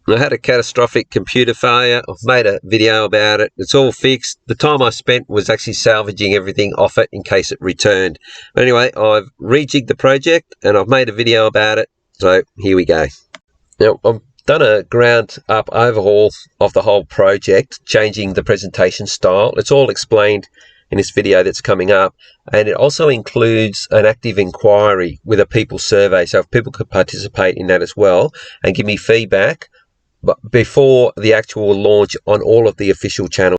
I had a catastrophic computer failure. I've made a video about it. It's all fixed. The time I spent was actually salvaging everything off it in case it returned. But anyway, I've rejigged the project and I've made a video about it. So here we go. Now, I've done a ground up overhaul of the whole project, changing the presentation style. It's all explained in this video that's coming up, and it also includes an active inquiry with a people survey, so if people could participate in that as well and give me feedback but before the actual launch on all of the official channels.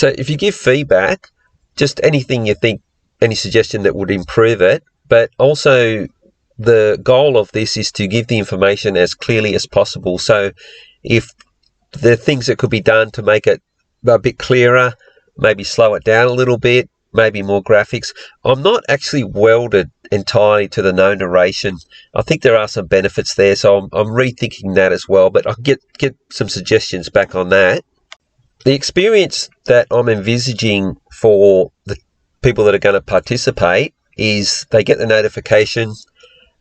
So if you give feedback, just anything you think, any suggestion that would improve it, but also the goal of this is to give the information as clearly as possible. So if there are things that could be done to make it a bit clearer, maybe slow it down a little bit, maybe more graphics. I'm not actually welded entirely to the no narration. I think there are some benefits there, so I'm rethinking that as well, but I'll get some suggestions back on that. The experience that I'm envisaging for the people that are going to participate is they get the notification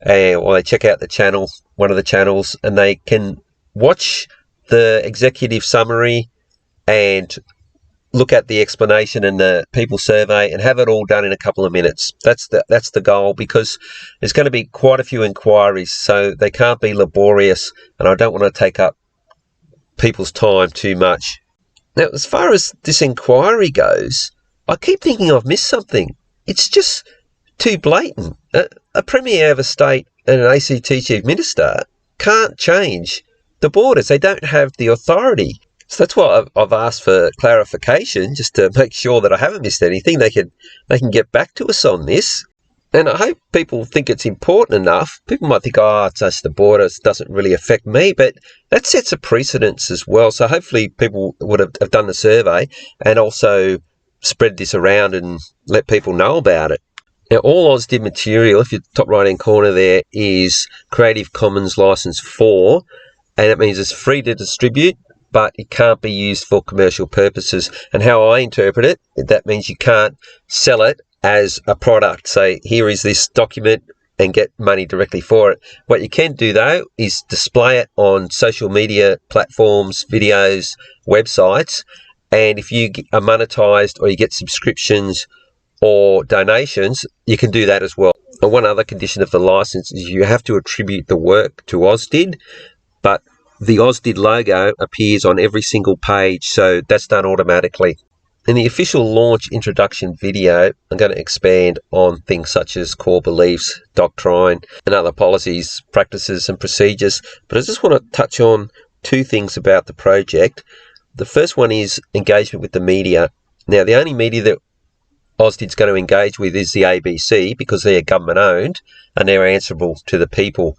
or they check out the channel, one of the channels, and they can watch the executive summary and look at the explanation and the people survey and have it all done in a couple of minutes. That's the goal, because there's going to be quite a few inquiries, so they can't be laborious, and I don't want to take up people's time too much. Now, as far as this inquiry goes, I keep thinking I've missed something. It's just too blatant. A Premier of a state and an ACT Chief Minister can't change the borders. They don't have the authority. So that's why I've asked for clarification, just to make sure that I haven't missed anything. They can get back to us on this. And I hope people think it's important enough. People might think, oh, it's just the border, it doesn't really affect me, but that sets a precedence as well. So hopefully people would have done the survey and also spread this around and let people know about it. Now, all AUS DID material, if you top right-hand corner there, is Creative Commons License 4, and it means it's free to distribute, but it can't be used for commercial purposes. And how I interpret it, that means you can't sell it as a product. Say, here is this document, and get money directly for it. What you can do, though, is display it on social media platforms, videos, websites, and if you are monetized or you get subscriptions or donations, you can do that as well. And one other condition of the license is you have to attribute the work to AUS DID, but the AUS DID logo appears on every single page, so that's done automatically. In the official launch introduction video, I'm going to expand on things such as core beliefs, doctrine, and other policies, practices, and procedures. But I just want to touch on two things about the project. The first one is engagement with the media. Now, the only media that AUS DID's going to engage with is the ABC, because they're government owned and they're answerable to the people.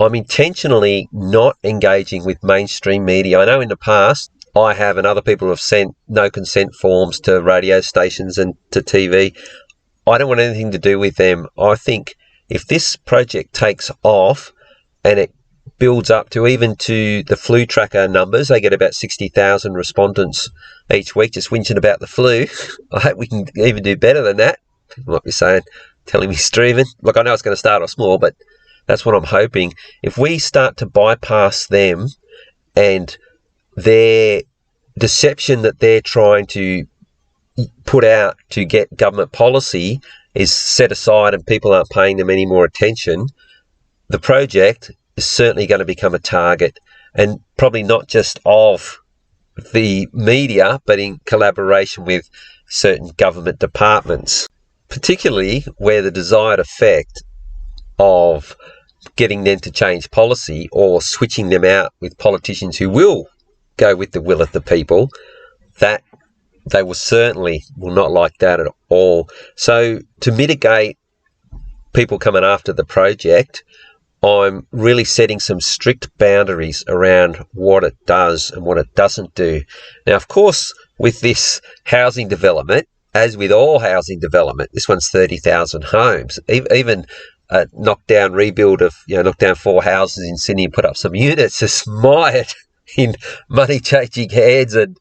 I'm intentionally not engaging with mainstream media. I know in the past I have, and other people have sent no consent forms to radio stations and to TV. I don't want anything to do with them. I think if this project takes off and it builds up to even to the flu tracker numbers, they get about 60,000 respondents each week just whinging about the flu. I hope we can even do better than that. People might be saying, telling me streaming. Look, I know it's going to start off small, but that's what I'm hoping. If we start to bypass them and their deception that they're trying to put out to get government policy is set aside and people aren't paying them any more attention, the project is certainly going to become a target, and probably not just of the media, but in collaboration with certain government departments, particularly where the desired effect of getting them to change policy or switching them out with politicians who will go with the will of the people, that they will not like that at all. So to mitigate people coming after the project, I'm really setting some strict boundaries around what it does and what it doesn't do. Now, of course, with this housing development, as with all housing development, this one's 30,000 homes, even a knockdown rebuild of, knock down 4 houses in Sydney and put up some units is mired in money changing hands and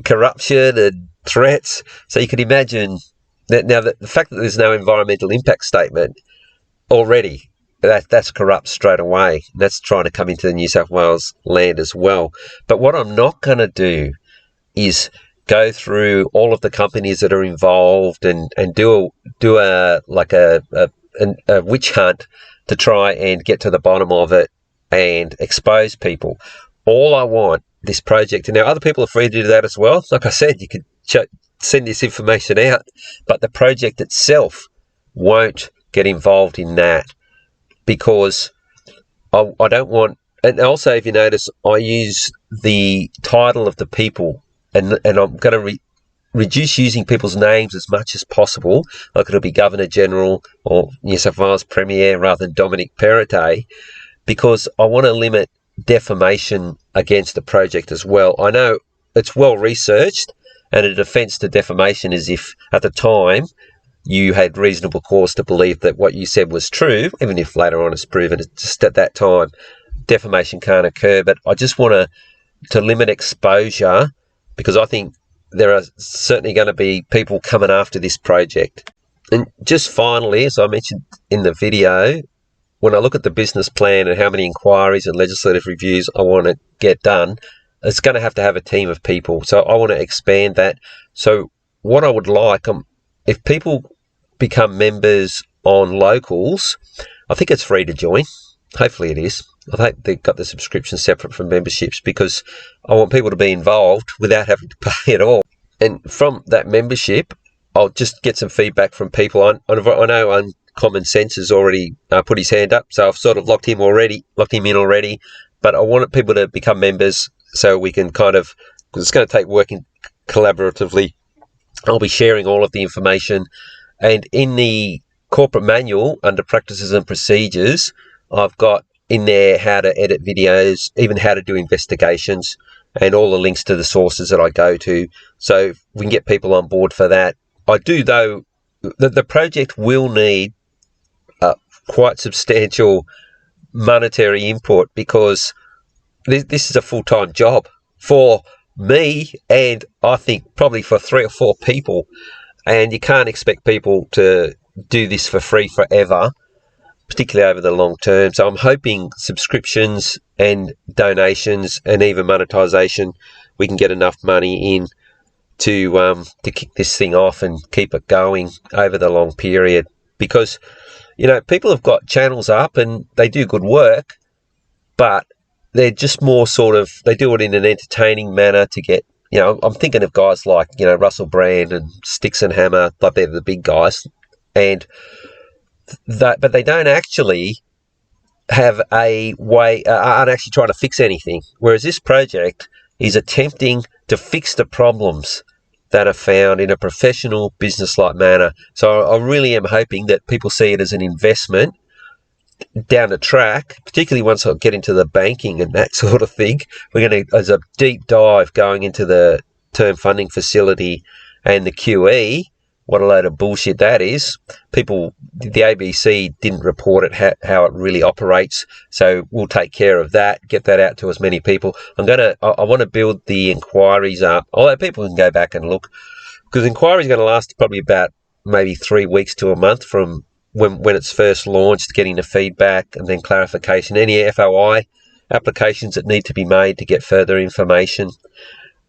corruption and threats. So you can imagine that now the fact that there's no environmental impact statement already, that's corrupt straight away. That's trying to come into the New South Wales land as well. But what I'm not going to do is go through all of the companies that are involved and do a witch hunt to try and get to the bottom of it and expose people. All I want this project, and now other people are free to do that as well. Like I said, you could send this information out, but the project itself won't get involved in that, because I don't want. And also, if you notice, I use the title of the people, and I'm going to reduce using people's names as much as possible, like it'll be Governor General or New South Wales Premier rather than Dominic Perrottet, because I want to limit defamation against the project as well. I know it's well researched, and a defence to defamation is if at the time you had reasonable cause to believe that what you said was true, even if later on it's proven it's just at that time defamation can't occur. But I just want to limit exposure, because I think there are certainly going to be people coming after this project. And just finally, as I mentioned in the video, when I look at the business plan and how many inquiries and legislative reviews I want to get done, it's going to have a team of people. So I want to expand that. So what I would like, if people become members on Locals, I think it's free to join. Hopefully it is. I hope they've got the subscription separate from memberships, because I want people to be involved without having to pay at all. And from that membership, I'll just get some feedback from people. I know Common Sense has already put his hand up, so I've sort of locked him in already. But I want people to become members so we can because it's going to take working collaboratively. I'll be sharing all of the information. And in the corporate manual, under practices and procedures, I've got in there how to edit videos, even how to do investigations, and all the links to the sources that I go to. So we can get people on board for that. I do, though, the project will need quite substantial monetary input, because this is a full-time job for me, and I think probably for 3 or 4 people. And you can't expect people to do this for free forever, particularly over the long term. So I'm hoping subscriptions and donations and even monetization, we can get enough money in to kick this thing off and keep it going over the long period. Because, people have got channels up and they do good work, but they're just more they do it in an entertaining manner to get, I'm thinking of guys like, Russell Brand and Sticks and Hammer, like they're the big guys. And but they don't actually have a way, aren't actually trying to fix anything. Whereas this project is attempting to fix the problems that are found in a professional, business-like manner. So I really am hoping that people see it as an investment down the track, particularly once I get into the banking and that sort of thing. We're going to, as a deep dive going into the term funding facility and the QE, what a load of bullshit that is. The ABC didn't report it, how it really operates. So we'll take care of that, get that out to as many people. I want to build the inquiries up, although people can go back and look, because inquiries are going to last probably about maybe 3 weeks to a month from when it's first launched, getting the feedback and then clarification, any FOI applications that need to be made to get further information.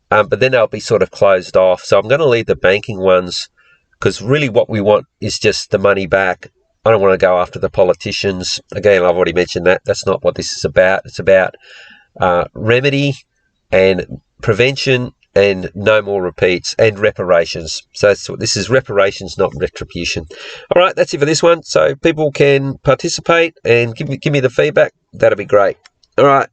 But then they'll be sort of closed off. So I'm going to leave the banking ones, because really what we want is just the money back. I don't want to go after the politicians. Again, I've already mentioned that. That's not what this is about. It's about remedy and prevention and no more repeats and reparations. So this is reparations, not retribution. All right, that's it for this one. So people can participate and give me the feedback. That'll be great. All right.